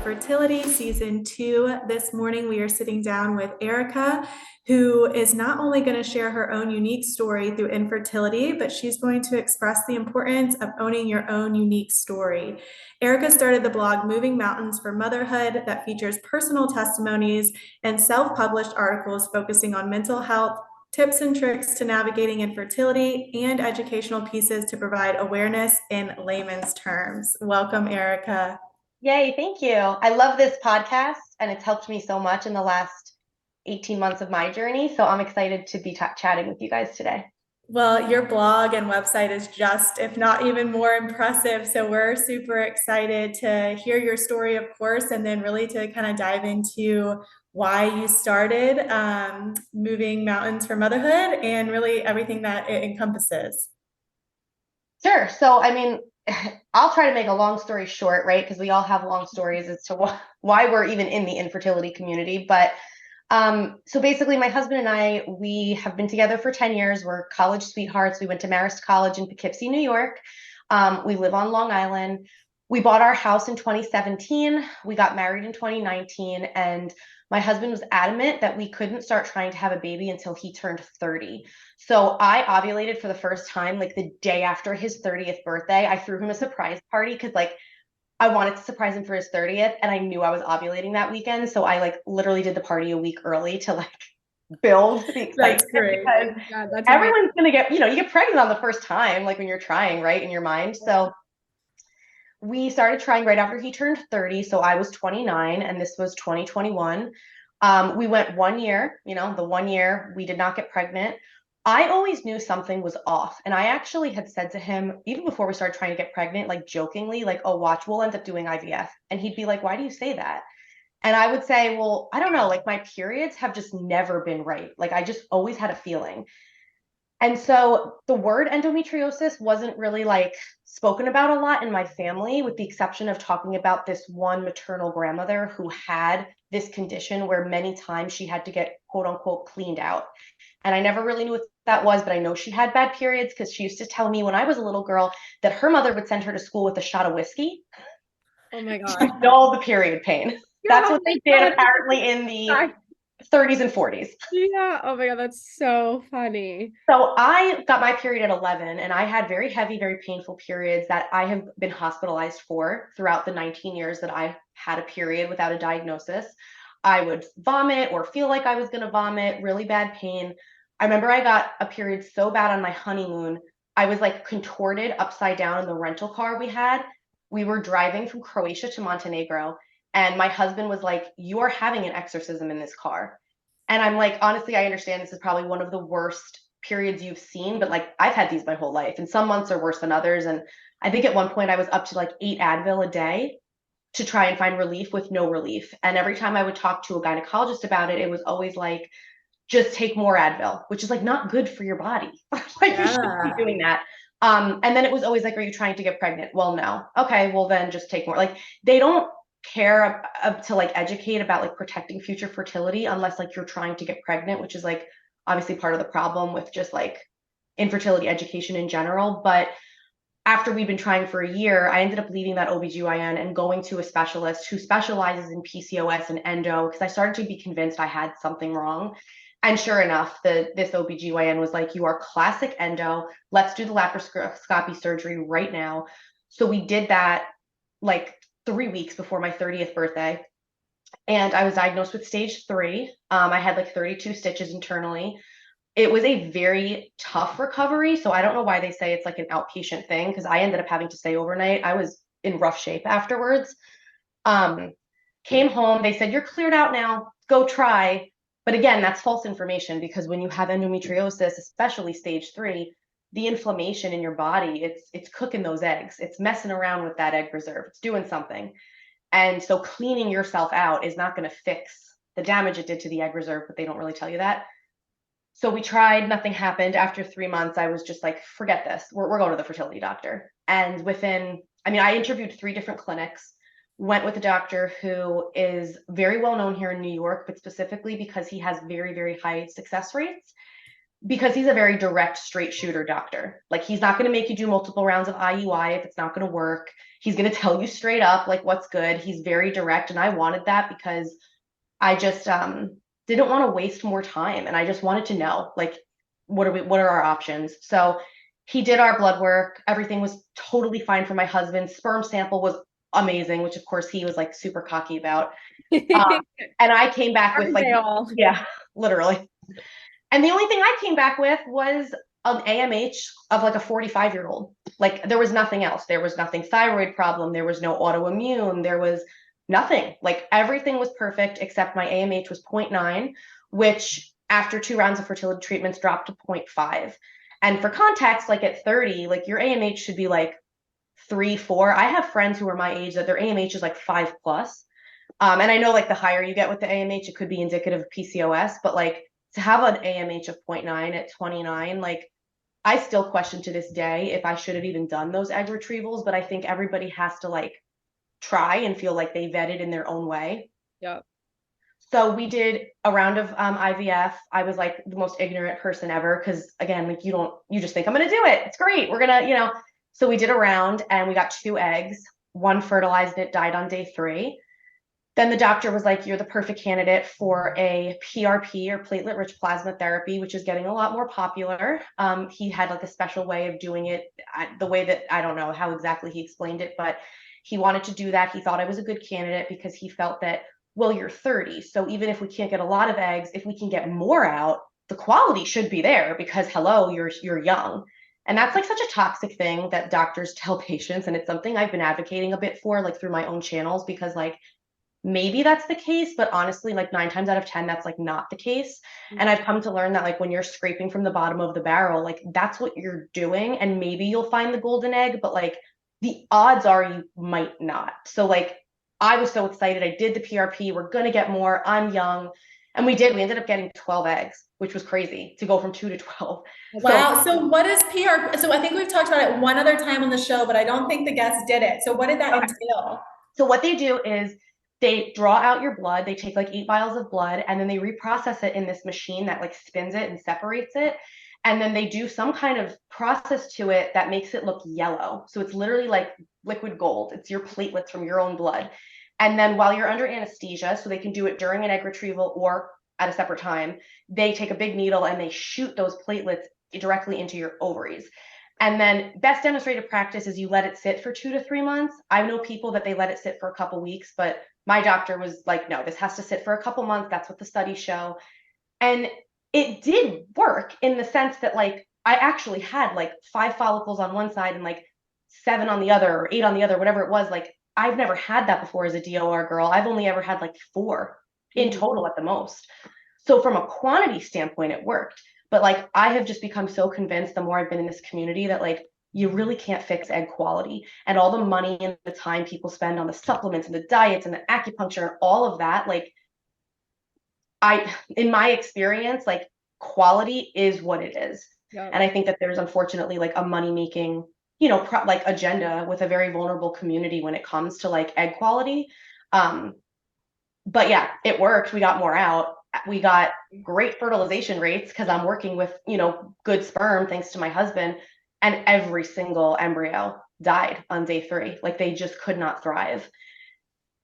Fertility Season 2. This morning, we are sitting down with Erica, who is not only going to share her own unique story through infertility, but she's going to express the importance of owning your own unique story. Erica started the blog Moving Mountains for Motherhood that features personal testimonies and self-published articles focusing on mental health, tips and tricks to navigating infertility, and educational pieces to provide awareness in layman's terms. Welcome, Erica. Yay, thank you. I love this podcast, and it's helped me so much in the last 18 months of my journey. So I'm excited to be chatting with you guys today. Well, your blog and website is just, if not even more impressive. So we're super excited to hear your story, of course, and then really to kind of dive into why you started Moving Mountains for Motherhood and really everything that it encompasses. Sure. So, I'll try to make a long story short, right? Because we all have long stories as to why we're even in the infertility community. But so basically, my husband and I, we have been together for 10 years. We're college sweethearts. We went to Marist College in Poughkeepsie, New York. We live on Long Island. We bought our house in 2017. We got married in 2019. And my husband was adamant that we couldn't start trying to have a baby until he turned 30. So I ovulated for the first time like the day after his 30th birthday. I threw him a surprise party because I wanted to surprise him for his 30th, and I knew I was ovulating that weekend. So I literally did the party a week early to build the excitement. That's great. Because that's everyone's going to get, you get pregnant on the first time, like when you're trying, right, in your mind. So we started trying right after he turned 30. So I was 29 and this was 2021. We went 1 year, the 1 year we did not get pregnant. I always knew something was off. And I actually had said to him, even before we started trying to get pregnant, jokingly, oh, watch, we'll end up doing IVF. And he'd be like, why do you say that? And I would say, well, I don't know, my periods have just never been right. I just always had a feeling. And so the word endometriosis wasn't really spoken about a lot in my family, with the exception of talking about this one maternal grandmother who had this condition where many times she had to get quote unquote cleaned out. And I never really knew what that was, but I know she had bad periods because she used to tell me when I was a little girl that her mother would send her to school with a shot of whiskey. Oh my God. To dull the period pain. That's what they did apparently in the 30s and 40s. Yeah. Oh my God, that's so funny. So I got my period at 11, and I had very heavy, very painful periods that I have been hospitalized for throughout the 19 years that I had a period without a diagnosis. I would vomit or feel like I was going to vomit, really bad pain. I remember I got a period so bad on my honeymoon, I was contorted upside down in the rental car we had. We were driving from Croatia to Montenegro, and my husband was like, you are having an exorcism in this car. And I'm like, honestly, I understand this is probably one of the worst periods you've seen, but I've had these my whole life, and some months are worse than others. And I think at one point I was up to 8 Advil a day to try and find relief with no relief. And every time I would talk to a gynecologist about it, it was always just take more Advil, which is not good for your body. You shouldn't be doing that. And then it was always are you trying to get pregnant? Well, no. Okay, well then just take more. They don't care to educate about protecting future fertility unless you're trying to get pregnant, which is obviously part of the problem with just infertility education in general. But after we've been trying for a year, I ended up leaving that OBGYN and going to a specialist who specializes in PCOS and endo, because I started to be convinced I had something wrong. And sure enough, this OBGYN was like, you are classic endo. Let's do the laparoscopy surgery right now. So we did that 3 weeks before my 30th birthday. And I was diagnosed with stage 3. I had 32 stitches internally. It was a very tough recovery. So I don't know why they say it's an outpatient thing, because I ended up having to stay overnight. I was in rough shape afterwards. Came home. They said, you're cleared out now. Go try. But again, that's false information, because when you have endometriosis, especially stage 3, the inflammation in your body, it's cooking those eggs. It's messing around with that egg reserve. It's doing something. And so cleaning yourself out is not going to fix the damage it did to the egg reserve, but they don't really tell you that. So we tried, nothing happened. After 3 months, I was just forget this. We're going to the fertility doctor. And I interviewed 3 different clinics, went with a doctor who is very well known here in New York, but specifically because he has very, very high success rates. because he's a very direct, straight shooter doctor. Like he's not going to make you do multiple rounds of IUI if it's not going to work. He's going to tell you straight up like what's good. He's very direct, and I wanted that because I just didn't want to waste more time, and I just wanted to know like what are our options. So he did our blood work. Everything was totally fine for my husband. Sperm sample was amazing, which of course he was like super cocky about. And I came back with Aren't like, they all? yeah, literally. And the only thing I came back with was an AMH of like a 45-year-old. Like there was nothing else. There was nothing thyroid problem. There was no autoimmune. There was nothing. Like everything was perfect except my AMH was 0.9, which after 2 rounds of fertility treatments dropped to 0.5. And for context, like at 30, like your AMH should be like 3, 4. I have friends who are my age that their AMH is like 5 plus. And I know like the higher you get with the AMH, it could be indicative of PCOS, but like to have an AMH of 0.9 at 29, like I still question to this day if I should have even done those egg retrievals, but I think everybody has to like try and feel like they vetted in their own way. Yep. So we did a round of IVF. I was like the most ignorant person ever because again, like you just think I'm gonna do it. It's great. We're gonna, So we did a round and we got 2 eggs. One fertilized, it died on day 3. Then the doctor was like, you're the perfect candidate for a PRP or platelet rich plasma therapy, which is getting a lot more popular. He had like a special way of doing it, the way that I don't know how exactly he explained it, but he wanted to do that. He thought I was a good candidate because he felt that, well, you're 30. So even if we can't get a lot of eggs, if we can get more out, the quality should be there because hello, you're young. And that's like such a toxic thing that doctors tell patients. And it's something I've been advocating a bit for, like through my own channels, because like maybe that's the case, but honestly, like 9 times out of 10, that's like not the case. And I've come to learn that like when you're scraping from the bottom of the barrel, like that's what you're doing. And maybe you'll find the golden egg, but like the odds are you might not. So like I was so excited. I did the PRP. We're gonna get more. I'm young. And we did. We ended up getting 12 eggs, which was crazy to go from 2 to 12. Wow. So what is PR? So I think we've talked about it one other time on the show, but I don't think the guests did it. So what did that entail? So what they do is they draw out your blood. They take like 8 vials of blood and then they reprocess it in this machine that like spins it and separates it. And then they do some kind of process to it that makes it look yellow. So it's literally like liquid gold. It's your platelets from your own blood. And then while you're under anesthesia, so they can do it during an egg retrieval or at a separate time, they take a big needle and they shoot those platelets directly into your ovaries. And then best demonstrated practice is you let it sit for 2 to 3 months. I know people that they let it sit for a couple weeks, but my doctor was like, no, this has to sit for a couple months. That's what the studies show. And it did work in the sense that like I actually had like 5 follicles on one side and like 7 on the other or 8 on the other, whatever it was. Like I've never had that before as a DOR girl. I've only ever had like 4 in total at the most. So from a quantity standpoint, it worked. But like I have just become so convinced the more I've been in this community that like you really can't fix egg quality, and all the money and the time people spend on the supplements and the diets and the acupuncture and all of that, like in my experience, like quality is what it is. Yep. And I think that there's unfortunately like a money making, like agenda with a very vulnerable community when it comes to like egg quality. But yeah, it worked. We got more out. We got great fertilization rates because I'm working with, good sperm thanks to my husband. And every single embryo died on day 3. Like they just could not thrive.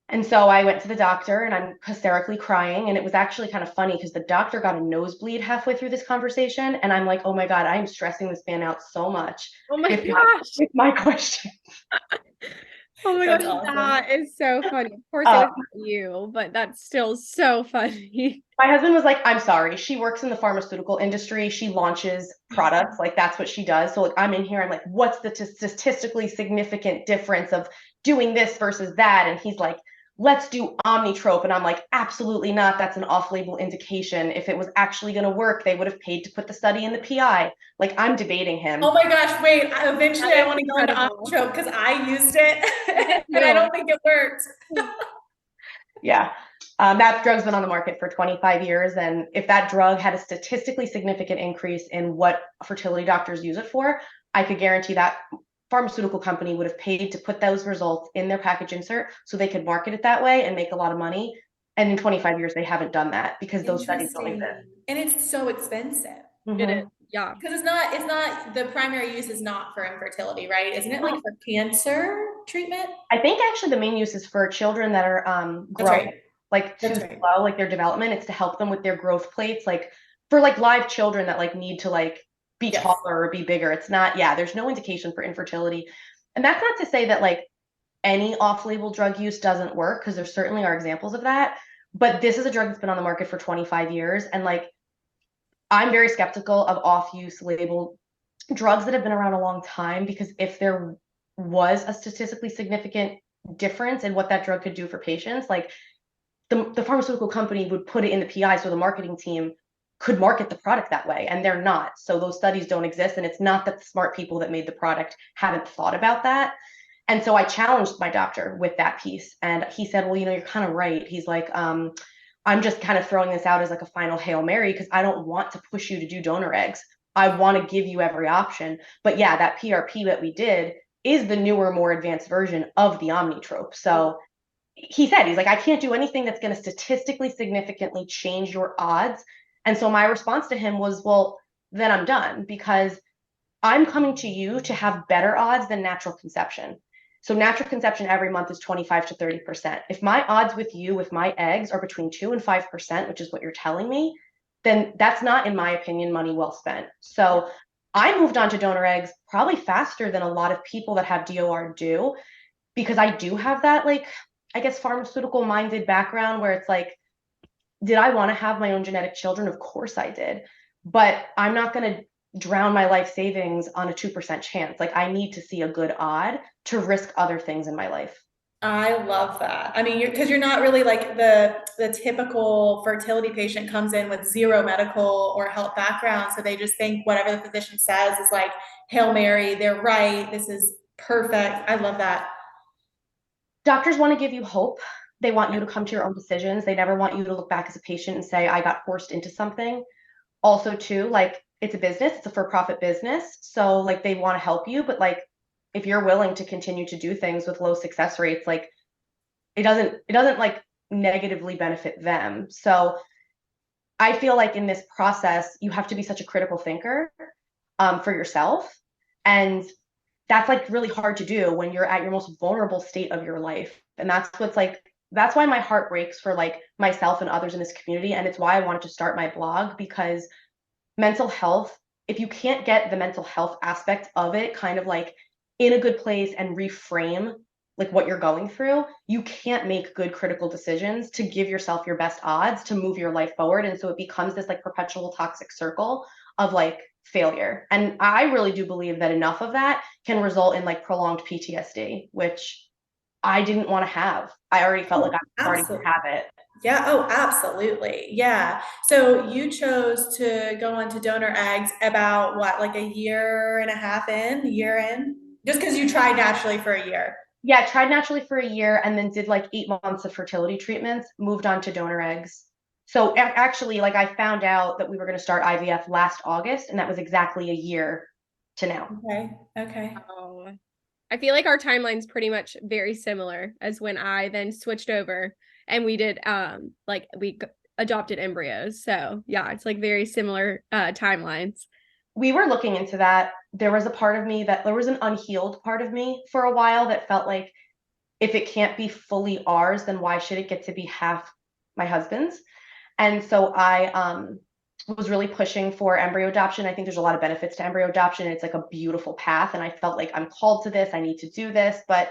And so I went to the doctor and I'm hysterically crying. And it was actually kind of funny because the doctor got a nosebleed halfway through this conversation. And I'm like, oh my God, I'm stressing this man out so much. Oh my with gosh. with my question. Oh my That's gosh, awesome. that is so funny. Of course, it was not you, but that's still so funny. My husband was like, I'm sorry. She works in the pharmaceutical industry. She launches products. Like that's what she does. So like I'm in here. I'm like, what's the statistically significant difference of doing this versus that? And he's like, let's do omnitrope. And I'm like, absolutely not. That's an off-label indication. If it was actually going to work, they would have paid to put the study in the PI. Like I'm debating him. Oh my gosh, wait, eventually I want to go into incredible. Omnitrope because I used it and I don't think it worked. Yeah. That drug's been on the market for 25 years. And if that drug had a statistically significant increase in what fertility doctors use it for, I could guarantee that pharmaceutical company would have paid to put those results in their package insert so they could market it that way and make a lot of money. And in 25 years, they haven't done that because those studies don't exist. And it's so expensive. It is. Mhm. Yeah. Because it's not the primary use is not for infertility, right? Isn't it like for cancer treatment? I think actually the main use is for children that are That's growing right. like too That's right. slow, like their development. It's to help them with their growth plates, like for like live children that like need to like be Yes. taller or be bigger. It's not, yeah, there's no indication for infertility. And that's not to say that like any off-label drug use doesn't work, because there certainly are examples of that. But this is a drug that's been on the market for 25 years. And like I'm very skeptical of off-use label drugs that have been around a long time, because if there was a statistically significant difference in what that drug could do for patients, like the pharmaceutical company would put it in the PI so the marketing team could market the product that way, and they're not. So those studies don't exist, and it's not that the smart people that made the product haven't thought about that. And so I challenged my doctor with that piece, and he said, well, you're kind of right. He's like, I'm just kind of throwing this out as like a final Hail Mary, because I don't want to push you to do donor eggs. I want to give you every option. But yeah, that PRP that we did is the newer, more advanced version of the Omnitrope. So he said, he's like, I can't do anything that's going to statistically significantly change your odds. And so my response to him was, well, then I'm done, because I'm coming to you to have better odds than natural conception. So natural conception every month is 25 to 30%. If my odds with you with my eggs are between 2 and 5%, which is what you're telling me, then that's not, in my opinion, money well spent. So I moved on to donor eggs probably faster than a lot of people that have DOR do, because I do have that, like, I guess, pharmaceutical minded background where it's like, did I want to have my own genetic children? Of course I did. But I'm not going to drown my life savings on a 2% chance. Like, I need to see a good odd to risk other things in my life. I love that. I mean, because you're not really like the typical fertility patient comes in with zero medical or health background, so they just think whatever the physician says is like Hail Mary, they're right, this is perfect. I love that. Doctors want to give you hope. They want you to come to your own decisions. They never want you to look back as a patient and say, I got forced into something. Also, too, like, it's a business, it's a for-profit business. So like they want to help you, but like if you're willing to continue to do things with low success rates, like it doesn't like negatively benefit them. So I feel like in this process, you have to be such a critical thinker for yourself. And that's like really hard to do when you're at your most vulnerable state of your life. And that's why my heart breaks for like myself and others in this community. And it's why I wanted to start my blog, because mental health, if you can't get the mental health aspect of it kind of like in a good place and reframe like what you're going through, you can't make good critical decisions to give yourself your best odds to move your life forward. And so it becomes this like perpetual toxic circle of like failure. And I really do believe that enough of that can result in like prolonged PTSD, which I didn't want to have. I already felt like I Oh, was starting to absolutely. have it. Yeah, oh, absolutely. Yeah. So you chose to go on to donor eggs about what, like a year and a half in, year in? Just because you tried naturally for a year. Yeah, tried naturally for a year and then did like 8 months of fertility treatments, moved on to donor eggs. So actually, like I found out that we were going to start IVF last August, and that was exactly a year to now. Okay. Okay. Oh, I feel like our timeline's pretty much very similar as when I then switched over and we did like adopted embryos. So yeah, it's like very similar timelines. We were looking into that. There was a part of me that there was an unhealed part of me for a while that felt like if it can't be fully ours, then why should it get to be half my husband's? And so I was really pushing for embryo adoption. I think there's a lot of benefits to embryo adoption. It's like a beautiful path. And I felt like I'm called to this. I need to do this. But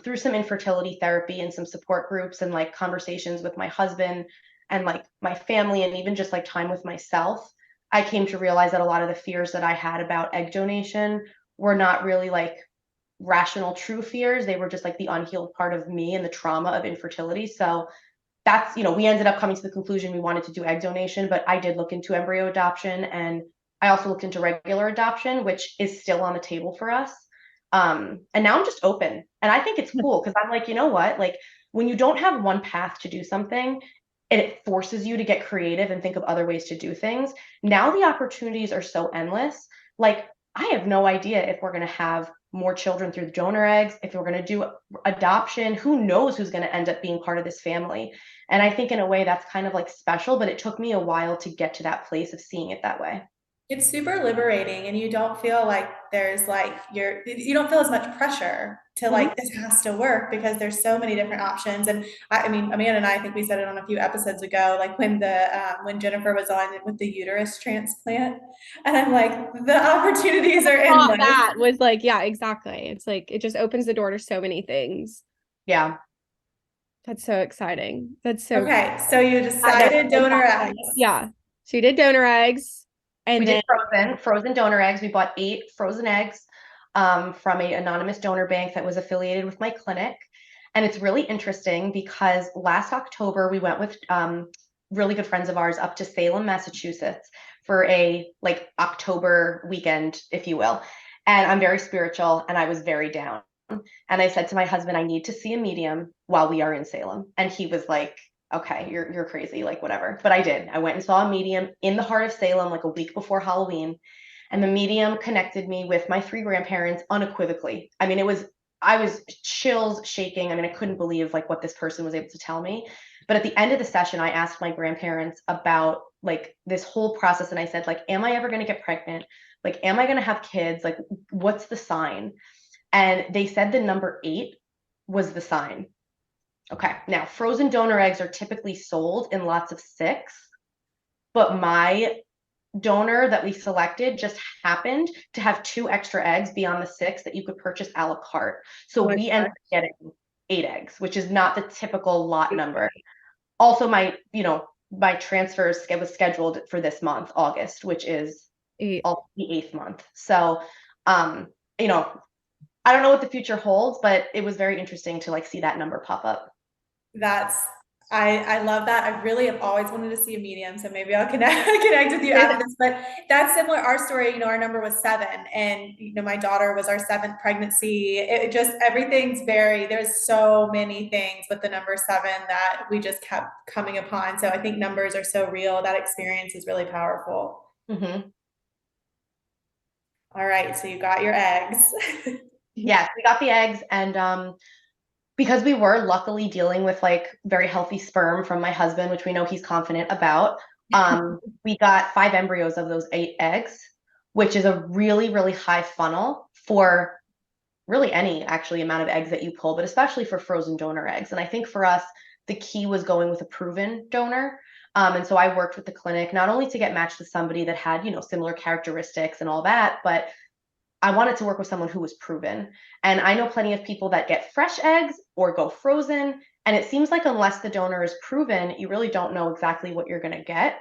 through some infertility therapy and some support groups and like conversations with my husband and like my family and even just like time with myself, I came to realize that a lot of the fears that I had about egg donation were not really like rational, true fears. They were just like the unhealed part of me and the trauma of infertility. So that's, we ended up coming to the conclusion we wanted to do egg donation, but I did look into embryo adoption, and I also looked into regular adoption, which is still on the table for us. And now I'm just open. And I think it's cool because I'm like, you know what? Like when you don't have one path to do something, and it forces you to get creative and think of other ways to do things. Now the opportunities are so endless. Like I have no idea if we're going to have more children through donor eggs, if we're going to do adoption, who knows who's going to end up being part of this family. And I think in a way that's kind of like special, but it took me a while to get to that place of seeing it that way. It's super liberating, and you don't feel like there's like you don't feel as much pressure to Mhm. like this has to work because there's so many different options. And I mean, Amanda and I think we said it on a few episodes ago, like when Jennifer was on with the uterus transplant, and I'm like, the opportunities are Thought endless. that was like, yeah, exactly. It's like it just opens the door to so many things. Yeah. That's so exciting. That's so cool. Okay, so you No, decided donor eggs. Yeah. So you did donor eggs we and did then frozen donor eggs. We bought 8 frozen eggs from an anonymous donor bank that was affiliated with my clinic. And it's really interesting because last October we went with really good friends of ours up to Salem, Massachusetts for a like October weekend, if you will. And I'm very spiritual and I was very down. And I said to my husband, I need to see a medium while we are in Salem. And he was like, okay, you're crazy, like whatever. But I did. I went and saw a medium in the heart of Salem like a week before Halloween. And the medium connected me with my 3 grandparents unequivocally. I mean, I was chills shaking. I mean, I couldn't believe like what this person was able to tell me. But at the end of the session, I asked my grandparents about like this whole process. And I said, like, am I ever going to get pregnant? Like, am I going to have kids? Like, what's the sign? And they said the number 8 was the sign. Okay, now frozen donor eggs are typically sold in lots of 6, but my donor that we selected just happened to have 2 extra eggs beyond the 6 that you could purchase a la carte. So oh my we ended gosh, up getting 8 eggs, which is not the typical lot number. Also, my transfer was scheduled for this month, August, which is eight. also the 8th month. So, um, you know, I don't know what the future holds, but it was very interesting to like see that number pop up. That's I love that. I really have always wanted to see a medium, so maybe I'll connect with you after this. But that's similar. Our story, our number was 7, and my daughter was our 7th pregnancy. It just everything's there's so many things with the number 7 that we just kept coming upon. So I think numbers are so real. That experience is really powerful. Mm-hmm. All right, so you got your eggs. Yes, we got the eggs, and because we were luckily dealing with like very healthy sperm from my husband, which we know he's confident about, we got 5 embryos of those 8 eggs, which is a really, really high funnel for really any actually amount of eggs that you pull, but especially for frozen donor eggs. And I think for us, the key was going with a proven donor. And so I worked with the clinic not only to get matched with somebody that had, similar characteristics and all that, but I wanted to work with someone who was proven. And I know plenty of people that get fresh eggs or go frozen. And it seems like unless the donor is proven, you really don't know exactly what you're going to get.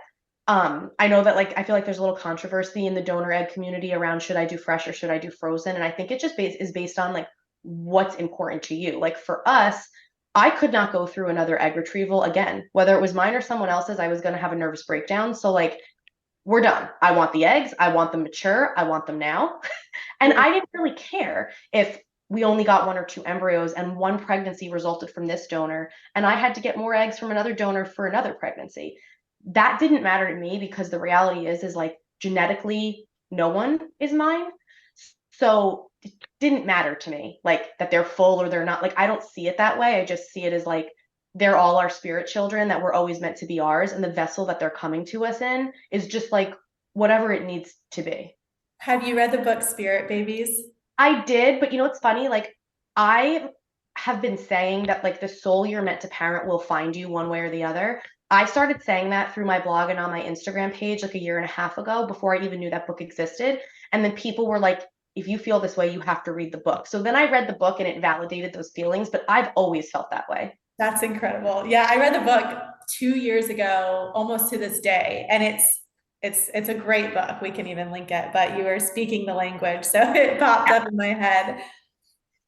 I know that I feel like there's a little controversy in the donor egg community around should I do fresh or should I do frozen? And I think it just is based on like what's important to you. Like for us, I could not go through another egg retrieval again, whether it was mine or someone else's, I was going to have a nervous breakdown. So like we're done. I want the eggs. I want them mature. I want them now. And Yeah. I didn't really care if we only got 1 or 2 embryos and one pregnancy resulted from this donor, and I had to get more eggs from another donor for another pregnancy. That didn't matter to me because the reality is like genetically, no one is mine. So it didn't matter to me, like that they're full or they're not. Like, I don't see it that way. I just see it as like they're all our spirit children that were always meant to be ours. And the vessel that they're coming to us in is just like whatever it needs to be. Have you read the book Spirit Babies? I did, but it's funny, like I have been saying that like the soul you're meant to parent will find you one way or the other. I started saying that through my blog and on my Instagram page like a year and a half ago before I even knew that book existed. And then people were like, if you feel this way, you have to read the book. So then I read the book and it validated those feelings, but I've always felt that way. That's incredible. Yeah, I read the book 2 years ago, almost to this day, and it's a great book. We can even link it, but you were speaking the language, so it popped up in my head.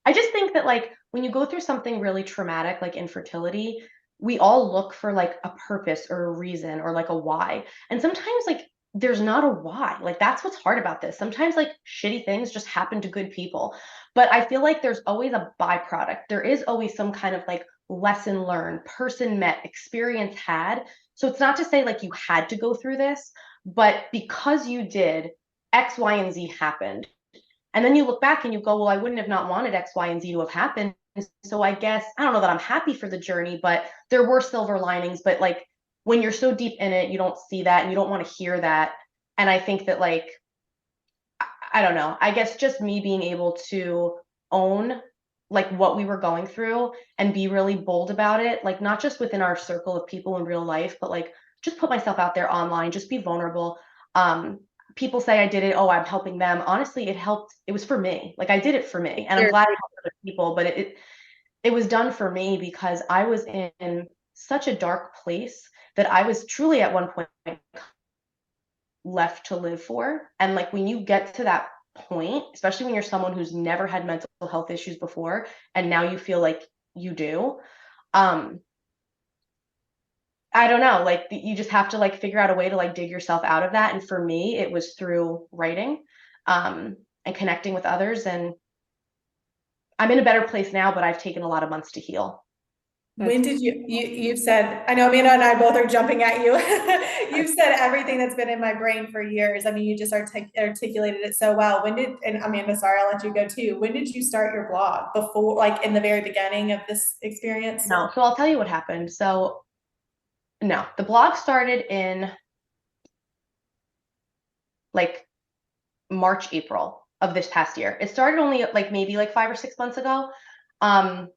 I just think that like when you go through something really traumatic like infertility, we all look for like a purpose or a reason or like a why. And sometimes like there's not a why. Like that's what's hard about this. Sometimes like shitty things just happen to good people. But I feel like there's always a byproduct. There is always some kind of like lesson learned, person met, experience had. So it's not to say like you had to go through this, but because you did, X, Y, and Z happened. And then you look back and you go, well, I wouldn't have not wanted X, Y, and Z to have happened. So I guess, I don't know that I'm happy for the journey, but there were silver linings. But like when you're so deep in it, you don't see that and you don't want to hear that. And I think that like, I don't know, I guess just me being able to own like what we were going through and be really bold about it, like not just within our circle of people in real life, but like just put myself out there online, just be vulnerable. Um, People say I did it, oh, I'm helping them. Honestly, it helped. It was for me. Like I did it for me, and I'm Sure. glad it helped other people, but it was done for me because I was in such a dark place that I was truly at one point left to live for. And like when you get to that point, especially when you're someone who's never had mental health issues before, and now you feel like you do, um, I don't know, like you just have to like figure out a way to like dig yourself out of that. And for me, it was through writing, and connecting with others. And I'm in a better place now, but I've taken a lot of months to heal. When did you've said, I know Amanda and I both are jumping at you. You've said everything that's been in my brain for years. I mean, you just articulated it so well. And Amanda, sorry, I'll let you go too. When did you start your blog? Before, like in the very beginning of this experience? No, so I'll tell you what happened. So no, the blog started in like March, April of this past year. It started only like maybe like 5 or 6 months ago. Um,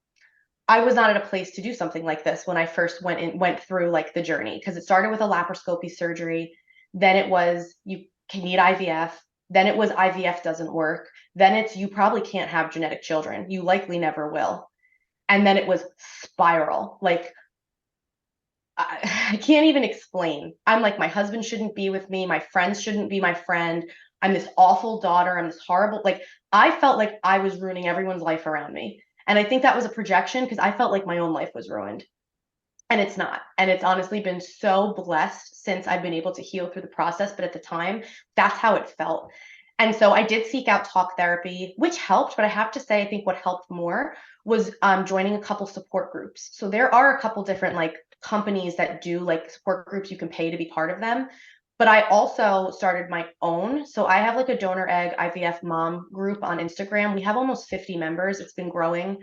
I was not at a place to do something like this when I first went through like the journey, because it started with a laparoscopy surgery. Then it was you can need IVF. Then it was IVF doesn't work. Then it's you probably can't have genetic children. You likely never will. And then it was spiral. Like I can't even explain. I'm like, my husband shouldn't be with me. My friends shouldn't be my friend. I'm this awful daughter. I'm this horrible, like, I felt like I was ruining everyone's life around me. And I think that was a projection because I felt like my own life was ruined. And it's not. And it's honestly been so blessed since I've been able to heal through the process. But at the time, that's how it felt. And so I did seek out talk therapy, which helped. But I have to say, I think what helped more was joining a couple support groups. So there are a couple different like companies that do like support groups. You can pay to be part of them. But I also started my own. So I have like a donor egg IVF mom group on Instagram. We have almost 50 members. It's been growing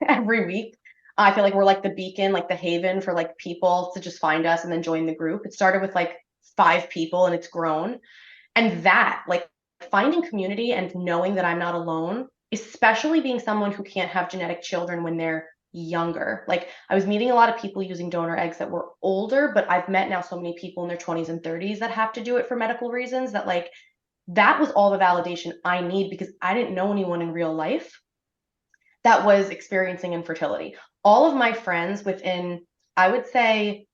every week. I feel like we're like the beacon, like the haven for like people to just find us and then join the group. It started with like 5 people and it's grown. And that, like finding community and knowing that I'm not alone, especially being someone who can't have genetic children when they're younger. Like I was meeting a lot of people using donor eggs that were older, but I've met now so many people in their 20s and 30s that have to do it for medical reasons that like that was all the validation I need because I didn't know anyone in real life that was experiencing infertility. All of my friends within, I would say,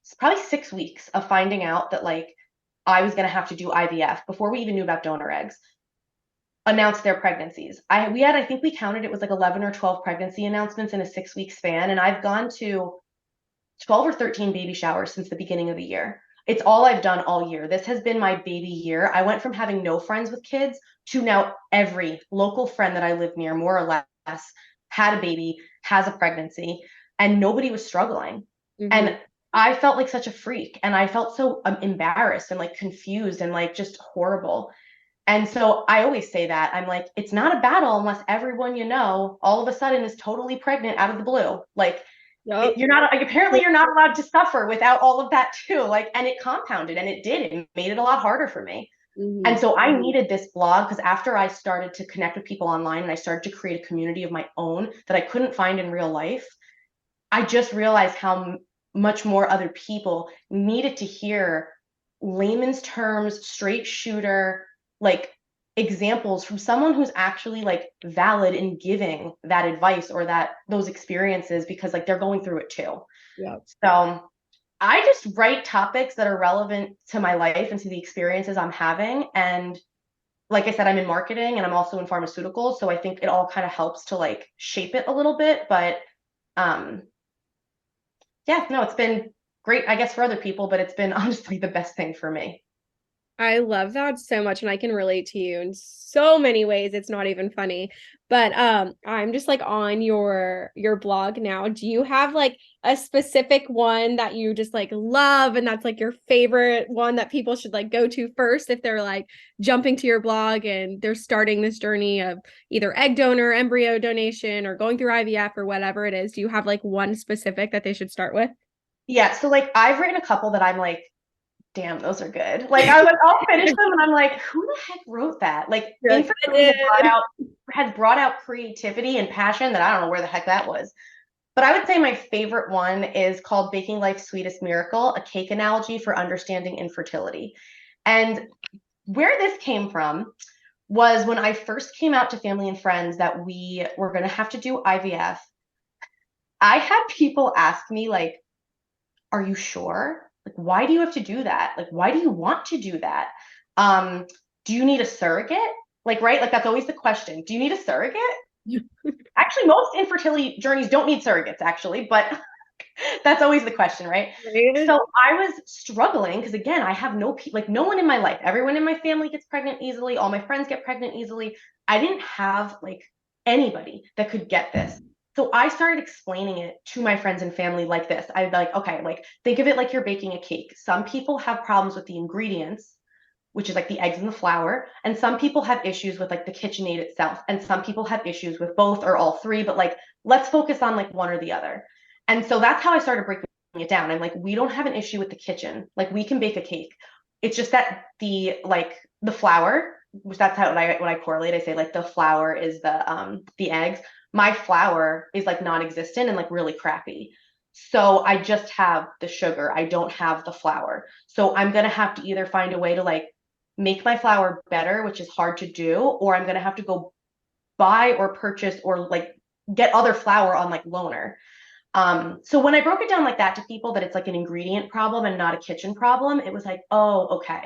it's probably 6 weeks of finding out that like I was going to have to do IVF before we even knew about donor eggs, announced their pregnancies. I think we counted it was like 11 or 12 pregnancy announcements in a 6 week span. And I've gone to 12 or 13 baby showers since the beginning of the year. It's all I've done all year. This has been my baby year. I went from having no friends with kids to now every local friend that I live near, more or less, had a baby, has a pregnancy, and nobody was struggling. Mhm. And I felt like such a freak and I felt so embarrassed and like confused and like just horrible. And so I always say that I'm like, it's not a battle unless everyone you know all of a sudden is totally pregnant out of the blue. Like Yep. you're not, apparently you're not allowed to suffer without all of that too. Like, and it compounded and it did, it made it a lot harder for me. And Mhm. so I needed this blog because after I started to connect with people online and I started to create a community of my own that I couldn't find in real life, I just realized how much more other people needed to hear layman's terms, straight shooter, like examples from someone who's actually like valid in giving that advice or that those experiences because like they're going through it too. Yep. So I just write topics that are relevant to my life and to the experiences I'm having. And like I said, I'm in marketing and I'm also in pharmaceuticals. So I think it all kind of helps to like shape it a little bit. But um yeah, no, it's been great, I guess, for other people, but it's been honestly the best thing for me. I love that so much and I can relate to you in so many ways. It's not even funny. But I'm just like on your blog now. Do you have like a specific one that you just like love and that's like your favorite one that people should like go to first if they're like jumping to your blog and they're starting this journey of either egg donor, embryo donation or going through IVF or whatever it is? Do you have like one specific that they should start with? Yeah, so like I've written a couple that I'm like damn, those are good. Like I'll finish them and I'm like, who the heck wrote that? Like infertility has brought out creativity and passion that I don't know where the heck that was. But I would say my favorite one is called Baking Life's Sweetest Miracle, a cake analogy for understanding infertility. And where this came from was when I first came out to family and friends that we were going to have to do IVF. I had people ask me, like, are you sure? Like, why do you have to do that? Like, why do you want to do that? Do you need a surrogate? Like, right? Like, that's always the question. Do you need a surrogate? Actually, most infertility journeys don't need surrogates, actually, but that's always the question, right? So I was struggling because, again, I have no one in my life. Everyone in my family gets pregnant easily. All my friends get pregnant easily. I didn't have like anybody that could get this. So I started explaining it to my friends and family like this. I'd be like, okay, like think of it like you're baking a cake. Some people have problems with the ingredients, which is like the eggs and the flour. And some people have issues with like the KitchenAid itself. And some people have issues with both or all three, but like, let's focus on like one or the other. And so that's how I started breaking it down. I'm like, we don't have an issue with the kitchen. Like we can bake a cake. It's just that the flour, which that's how when I correlate, I say like the flour is the eggs. My flour is like non-existent and like really crappy. So I just have the sugar. I don't have the flour. So I'm going to have to either find a way to like make my flour better, which is hard to do, or I'm going to have to go buy or purchase or like get other flour on like loaner. So when I broke it down like that to people that it's like an ingredient problem and not a kitchen problem, it was like, oh, okay.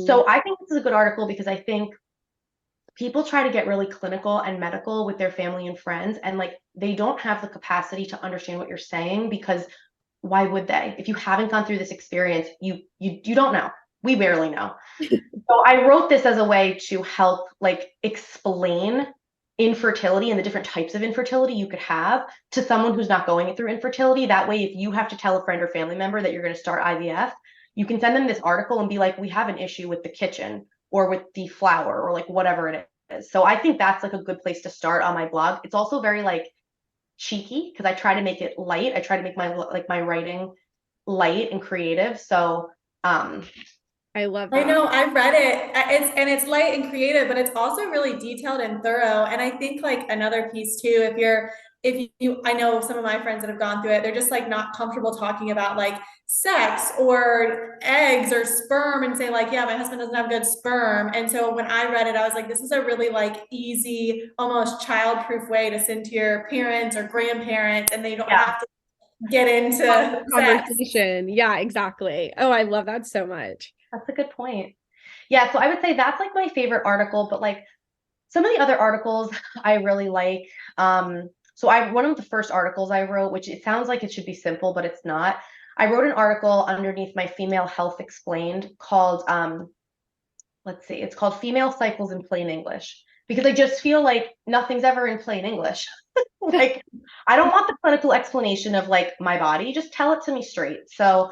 So I think this is a good article because I think people try to get really clinical and medical with their family and friends, and like they don't have the capacity to understand what you're saying because why would they? If you haven't gone through this experience, you don't know. We barely know. So I wrote this as a way to help like explain infertility and the different types of infertility you could have to someone who's not going through infertility. That way, if you have to tell a friend or family member that you're going to start IVF, you can send them this article and be like, we have an issue with the kitchen or with the flour or like whatever it is. So I think that's like a good place to start on my blog. It's also very like cheeky because I try to make it light. I try to make my writing light and creative. So I love that. I know, I've read it. It's light and creative, but it's also really detailed and thorough. And I think like another piece too, if you, I know some of my friends that have gone through it, they're just like not comfortable talking about like sex or eggs or sperm and say like, yeah, my husband doesn't have good sperm. And so when I read it, I was like, this is a really like easy, almost child-proof way to send to your parents or grandparents, and they don't have to get into conversation. Sex. Yeah, exactly. Oh, I love that so much. That's a good point. Yeah, so I would say that's like my favorite article, but like some of the other articles I really like. So one of the first articles I wrote, which it sounds like it should be simple, but it's not. I wrote an article underneath my Female Health Explained called, let's see, it's called Female Cycles in Plain English, because I just feel like nothing's ever in plain English. Like, I don't want the clinical explanation of like my body, just tell it to me straight. So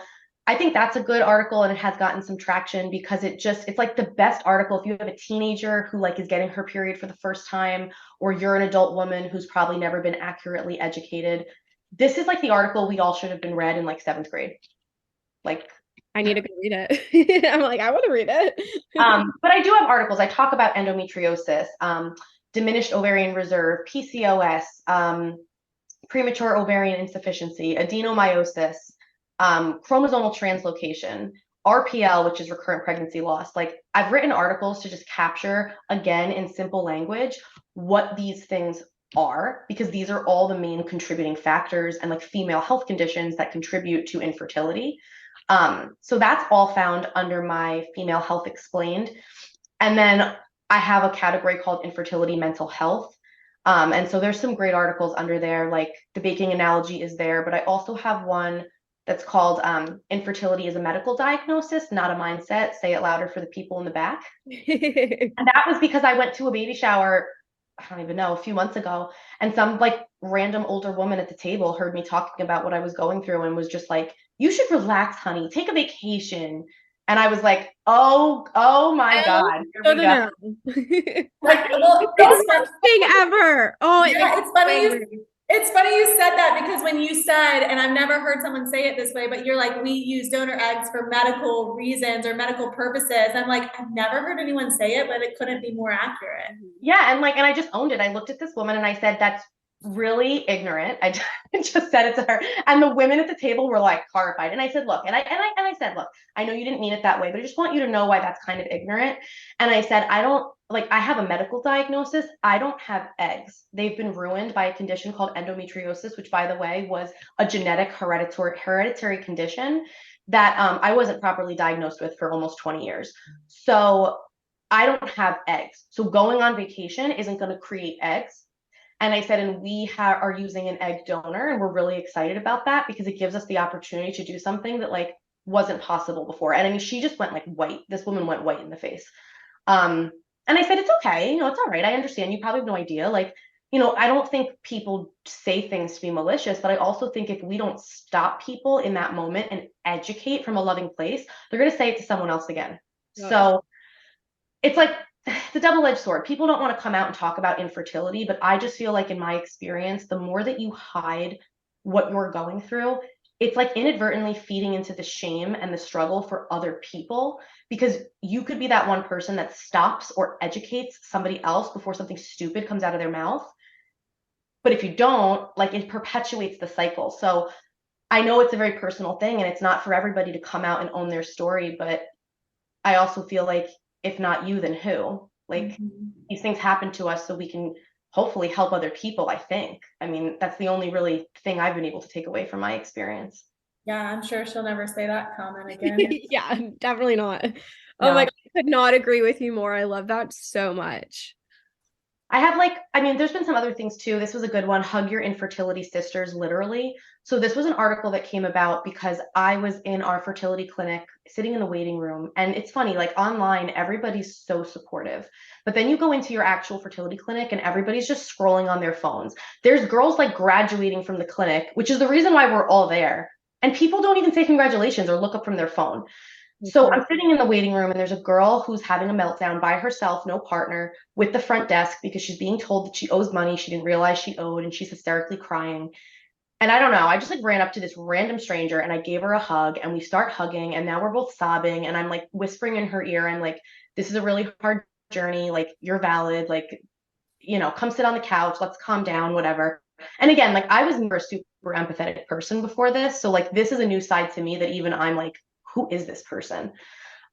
I think that's a good article, and it has gotten some traction because it's like the best article if you have a teenager who like is getting her period for the first time, or you're an adult woman who's probably never been accurately educated. This is like the article we all should have been read in like 7th grade. Like, I need to go read it. I'm like, I want to read it. But I do have articles. I talk about endometriosis, diminished ovarian reserve, PCOS, premature ovarian insufficiency, adenomyosis, chromosomal translocation, RPL, which is recurrent pregnancy loss. Like, I've written articles to just capture, again, in simple language, what these things are, because these are all the main contributing factors and like female health conditions that contribute to infertility. So that's all found under my Female Health Explained. And then I have a category called Infertility Mental Health. And so there's some great articles under there, like the baking analogy is there, but I also have one that's called Infertility is a Medical Diagnosis, Not a Mindset. Say it louder for the people in the back. And that was because I went to a baby shower, I don't even know, a few months ago, and some like random older woman at the table heard me talking about what I was going through and was just like, you should relax, honey, take a vacation. And I was like, oh my God. Here we go. Like, well, it's the best thing ever. Oh, yeah, it's funny It's funny you said that because when you said, and I've never heard someone say it this way, but you're like, we use donor eggs for medical reasons or medical purposes. I'm like, I've never heard anyone say it, but it couldn't be more accurate. Yeah, and I just owned it. I looked at this woman and I said, "That's really ignorant." I just said it to her, and the women at the table were like horrified. And I said, "Look," and I said, "Look, I know you didn't mean it that way, but I just want you to know why that's kind of ignorant." And I said, "I don't like. I have a medical diagnosis. I don't have eggs. They've been ruined by a condition called endometriosis, which, by the way, was a genetic hereditary condition that I wasn't properly diagnosed with for almost 20 years. So." I don't have eggs. So going on vacation isn't going to create eggs. And I said, and we are using an egg donor, and we're really excited about that because it gives us the opportunity to do something that like wasn't possible before. And I mean, she just went like white. This woman went white in the face. And I said, it's okay. You know, it's all right. I understand. You probably have no idea. Like, you know, I don't think people say things to be malicious, but I also think if we don't stop people in that moment and educate from a loving place, they're going to say it to someone else again. Yeah. So it's like the double-edged sword. People don't want to come out and talk about infertility, but I just feel like in my experience, the more that you hide what you're going through, it's like inadvertently feeding into the shame and the struggle for other people because you could be that one person that stops or educates somebody else before something stupid comes out of their mouth. But if you don't, like it perpetuates the cycle. So I know it's a very personal thing and it's not for everybody to come out and own their story, but I also feel like if not you, then who? Like these things happen to us so we can hopefully help other people, I think. I mean, that's the only really thing I've been able to take away from my experience. Yeah, I'm sure she'll never say that comment again. Yeah, definitely not. Oh my No. God, I could not agree with you more. I love that so much. I have like, I mean, there's been some other things too. This was a good one. Hug your infertility sisters, literally. So this was an article that came about because I was in our fertility clinic sitting in the waiting room. And it's funny, like online, everybody's so supportive. But then you go into your actual fertility clinic and everybody's just scrolling on their phones. There's girls like graduating from the clinic, which is the reason why we're all there. And people don't even say congratulations or look up from their phone. So I'm sitting in the waiting room and there's a girl who's having a meltdown by herself, no partner, with the front desk because she's being told that she owes money she didn't realize she owed and she's hysterically crying. And I don't know, I just like ran up to this random stranger and I gave her a hug and we start hugging and now we're both sobbing and I'm like whispering in her ear, I'm like, this is a really hard journey, like you're valid, like, you know, come sit on the couch, let's calm down, whatever. And again, like I was never a super empathetic person before this. So like this is a new side to me that even I'm like, who is this person?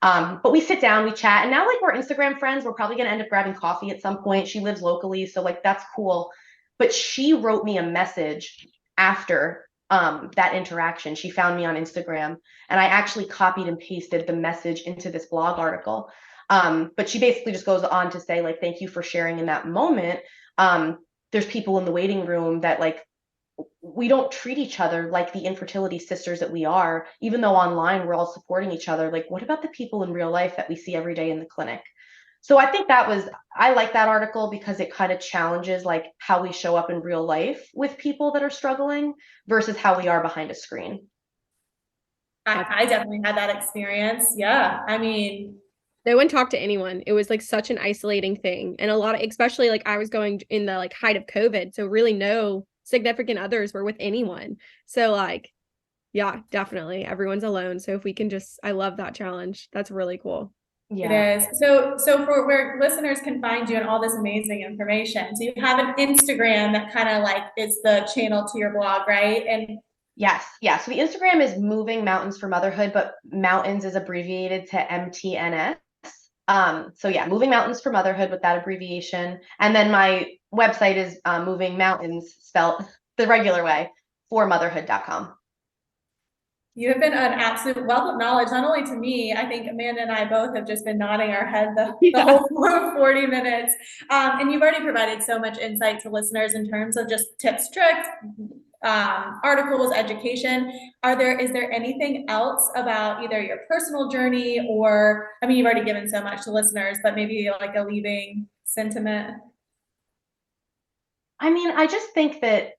But we sit down, we chat, and now like we're Instagram friends. We're probably gonna end up grabbing coffee at some point. She lives locally, so like that's cool. But she wrote me a message after that interaction. She found me on Instagram, and I actually copied and pasted the message into this blog article. But she basically just goes on to say like, thank you for sharing in that moment. There's people in the waiting room that like we don't treat each other like the infertility sisters that we are, even though online we're all supporting each other. Like, what about the people in real life that we see every day in the clinic? So I think I like that article because it kind of challenges like how we show up in real life with people that are struggling versus how we are behind a screen. I definitely had that experience. Yeah. I mean, No one talked to anyone. It was like such an isolating thing. And a lot of, especially like I was going in the like height of COVID. So really no significant others were with anyone. So like, yeah, definitely. Everyone's alone. So if we can just, I love that challenge. That's really cool. it is. So for where listeners can find you and all this amazing information. So you have an Instagram that kind of like is the channel to your blog, right? And Yes. Yeah. So the Instagram is Moving Mountains for Motherhood, but mountains is abbreviated to MTNS. So yeah, Moving Mountains for Motherhood with that abbreviation. And then my website is Moving Mountains, spelled the regular way, for motherhood.com. you have been an absolute wealth of knowledge, not only to me, I think Amanda and I both have just been nodding our head the whole 40 minutes. And you've already provided so much insight to listeners in terms of just tips, tricks, articles, education. Is there anything else about either your personal journey or, I mean, you've already given so much to listeners, but maybe like a leaving sentiment? I mean, I just think that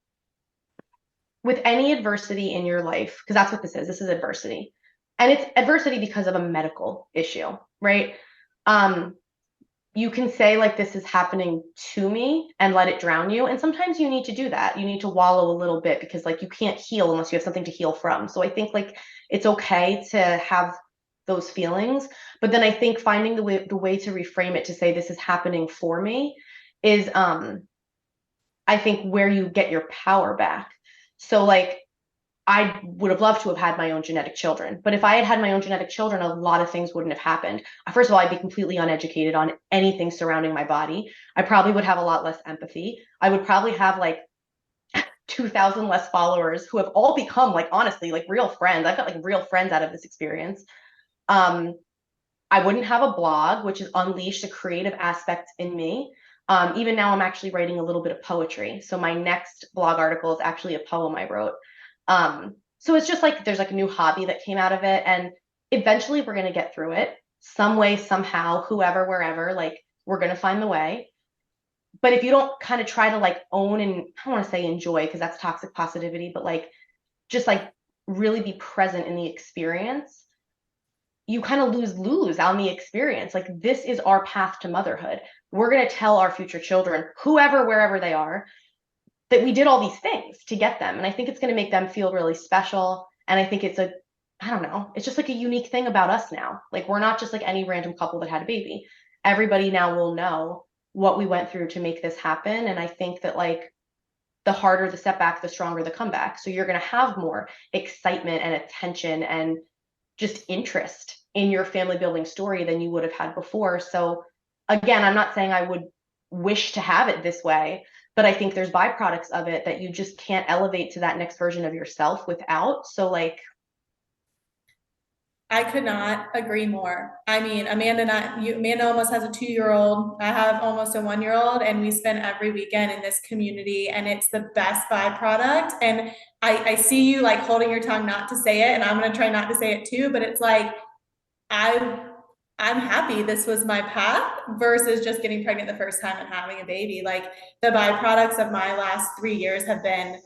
with any adversity in your life, because that's what this is adversity. And it's adversity because of a medical issue, right? Um, you can say like, this is happening to me, and let it drown you. And sometimes you need to do that. You need to wallow a little bit, because like you can't heal unless you have something to heal from. So I think like it's okay to have those feelings, but then I think finding the way to reframe it to say this is happening for me is I think where you get your power back. So like I would have loved to have had my own genetic children. But if I had had my own genetic children, a lot of things wouldn't have happened. First of all, I'd be completely uneducated on anything surrounding my body. I probably would have a lot less empathy. I would probably have like 2,000 less followers who have all become like, honestly, like real friends. I've got like real friends out of this experience. Um, I wouldn't have a blog, which has unleashed a creative aspect in me. Even now, I'm actually writing a little bit of poetry. So my next blog article is actually a poem I wrote. So it's just like there's like a new hobby that came out of it, and eventually we're gonna get through it some way, somehow, whoever, wherever. Like we're gonna find the way. But if you don't kind of try to like own, and I don't want to say enjoy because that's toxic positivity, but like just like really be present in the experience, you kind of lose on the experience. Like this is our path to motherhood. We're going to tell our future children, whoever, wherever they are, that we did all these things to get them. And I think it's going to make them feel really special. And I think it's I don't know, it's just like a unique thing about us now. Like we're not just like any random couple that had a baby. Everybody now will know what we went through to make this happen. And I think that like the harder the setback, the stronger the comeback. So you're going to have more excitement and attention and just interest in your family building story than you would have had before. So again, I'm not saying I would wish to have it this way, but I think there's byproducts of it that you just can't elevate to that next version of yourself without. So like, I could not agree more. I mean, Amanda almost has a 2-year-old. I have almost a 1-year-old, and we spend every weekend in this community, and it's the best byproduct. And I see you like holding your tongue not to say it, and I'm gonna try not to say it too, but it's like I I'm happy this was my path versus just getting pregnant the first time and having a baby. Like the byproducts of my last 3 years have been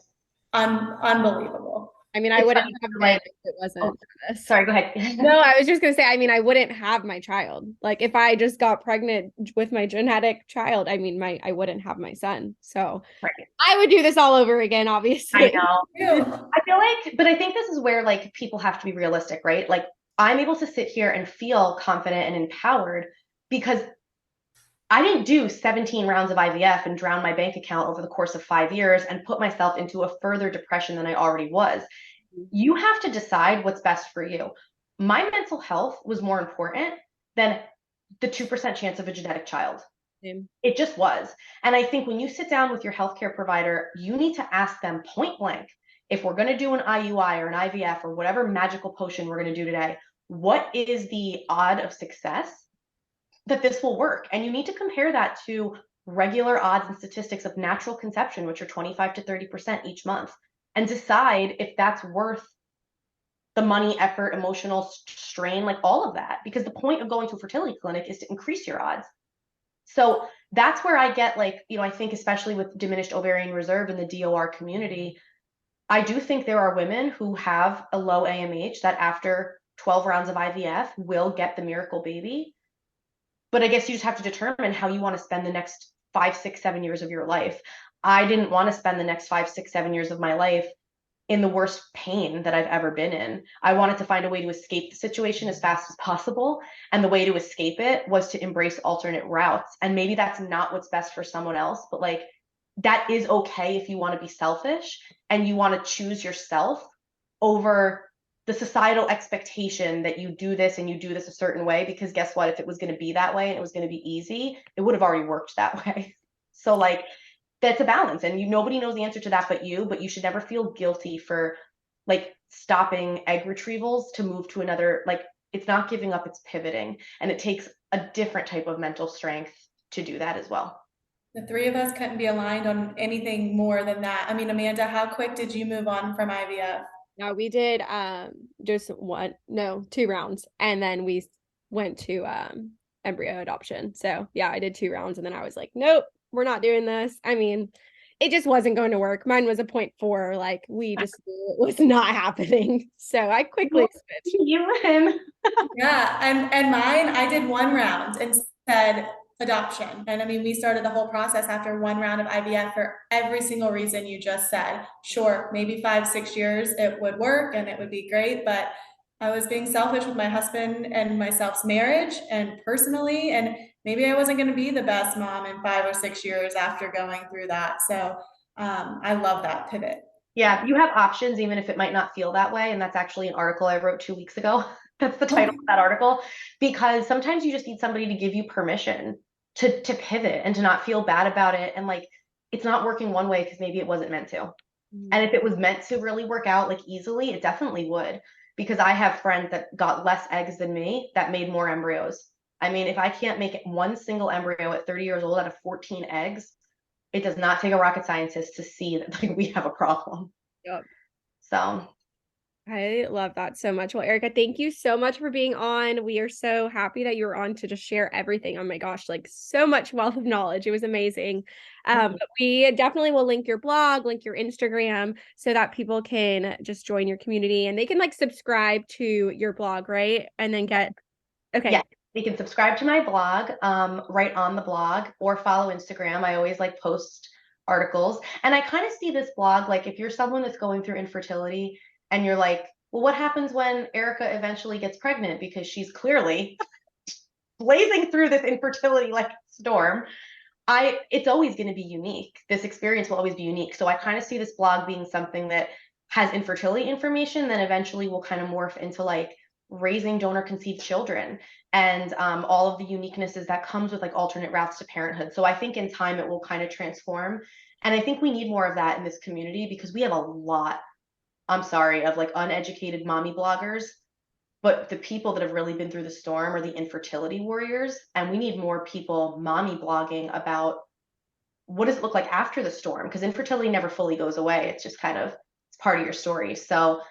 unbelievable. I mean, I it's wouldn't funny, have like, it if it oh, wasn't for this. sorry, go ahead. No, I was just gonna say, I mean, I wouldn't have my child. Like if I just got pregnant with my genetic child, I mean, I wouldn't have my son. So Right. I would do this all over again, obviously. I know. I feel like, but I think this is where like people have to be realistic, right? Like I'm able to sit here and feel confident and empowered because I didn't do 17 rounds of IVF and drown my bank account over the course of 5 years and put myself into a further depression than I already was. You have to decide what's best for you. My mental health was more important than the 2% chance of a genetic child. Same. It just was. And I think when you sit down with your healthcare provider, you need to ask them point blank, if we're going to do an IUI or an IVF or whatever magical potion we're going to do today, what is the odd of success that this will work? And you need to compare that to regular odds and statistics of natural conception, which are 25 to 30% each month, and decide if that's worth the money, effort, emotional strain, like all of that. Because the point of going to a fertility clinic is to increase your odds. So that's where I get like, I think especially with diminished ovarian reserve in the DOR community, I do think there are women who have a low AMH that after 12 rounds of IVF will get the miracle baby. But I guess you just have to determine how you want to spend the next 5, 6, 7 years of your life. I didn't want to spend the next 5, 6, 7 years of my life in the worst pain that I've ever been in. I wanted to find a way to escape the situation as fast as possible. And the way to escape it was to embrace alternate routes. And maybe that's not what's best for someone else, but like that is okay if you want to be selfish and you want to choose yourself over the societal expectation that you do this and you do this a certain way. Because guess what? If it was going to be that way and it was going to be easy, it would have already worked that way. So like, that's a balance, and nobody knows the answer to that but you should never feel guilty for like stopping egg retrievals to move to another. Like it's not giving up, it's pivoting, and it takes a different type of mental strength to do that as well. The three of us couldn't be aligned on anything more than that. I mean, Amanda, how quick did you move on from IVF? No, we did just 2 rounds, and then we went to embryo adoption. So yeah, I did 2 rounds, and then I was like, nope, we're not doing this. I mean, it just wasn't going to work. Mine was a 0.4. Like we just knew it was not happening. So I quickly switched. You and Yeah, and mine, I did 1 round and said, adoption. And I mean, we started the whole process after one round of IVF for every single reason you just said. Sure, maybe 5-6 years it would work and it would be great, but I was being selfish with my husband and myself's marriage and personally, and maybe I wasn't going to be the best mom in 5 or 6 years after going through that. So I love that pivot. Yeah, you have options, even if it might not feel that way. And that's actually an article I wrote 2 weeks ago. That's the title of that article, because sometimes you just need somebody to give you permission to pivot and to not feel bad about it. And like, it's not working one way because maybe it wasn't meant to. And if it was meant to really work out like easily, it definitely would. Because I have friends that got less eggs than me that made more embryos. I mean, if I can't make one single embryo at 30 years old out of 14 eggs, it does not take a rocket scientist to see that like, we have a problem. Yep. So I love that so much. Well, Erica, thank you so much for being on. We are so happy that you were on to just share everything. Oh my gosh, like so much wealth of knowledge. It was amazing. But we definitely will link your blog, link your Instagram so that people can just join your community and they can like subscribe to your blog, right? And then get, okay. Yeah, you can subscribe to my blog, right on the blog, or follow Instagram. I always like post articles. And I kind of see this blog, like if you're someone that's going through infertility and you're like, well, what happens when Erica eventually gets pregnant? Because she's clearly blazing through this infertility like storm. It's always going to be unique. This experience will always be unique. So I kind of see this blog being something that has infertility information, then eventually will kind of morph into like raising donor conceived children and all of the uniquenesses that comes with like alternate routes to parenthood. So I think in time it will kind of transform. And I think we need more of that in this community because we have a lot, I'm sorry, of like uneducated mommy bloggers, but the people that have really been through the storm are the infertility warriors. And we need more people mommy blogging about what does it look like after the storm? Because infertility never fully goes away. It's just kind of, it's part of your story. So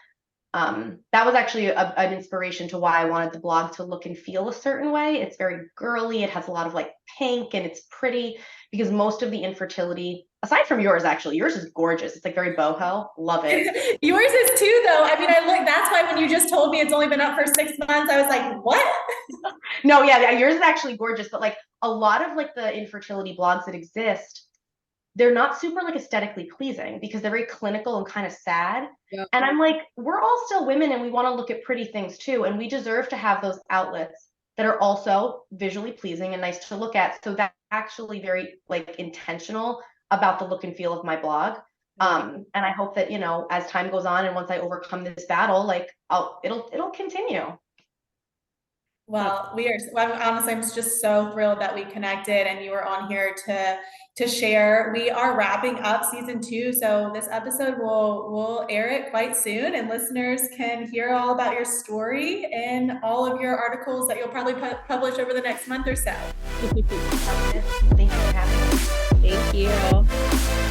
that was actually an inspiration to why I wanted the blog to look and feel a certain way. It's very girly. It has a lot of like pink and it's pretty because most of the infertility, aside from yours, actually, yours is gorgeous. It's like very boho. Love it. Yours is too, though. I mean, that's why when you just told me it's only been up for 6 months, I was like, what? No, yeah, yours is actually gorgeous. But like a lot of like the infertility blogs that exist, they're not super like aesthetically pleasing because they're very clinical and kind of sad. Yep. And I'm like, we're all still women and we want to look at pretty things too. And we deserve to have those outlets that are also visually pleasing and nice to look at. So that's actually very like intentional about the look and feel of my blog. And I hope that, you know, as time goes on and once I overcome this battle, like it'll continue. Well, honestly, I'm just so thrilled that we connected and you were on here to share. We are wrapping up season 2, so this episode we'll air it quite soon, and listeners can hear all about your story and all of your articles that you'll probably publish over the next month or so. Thank you for having me. Thank you.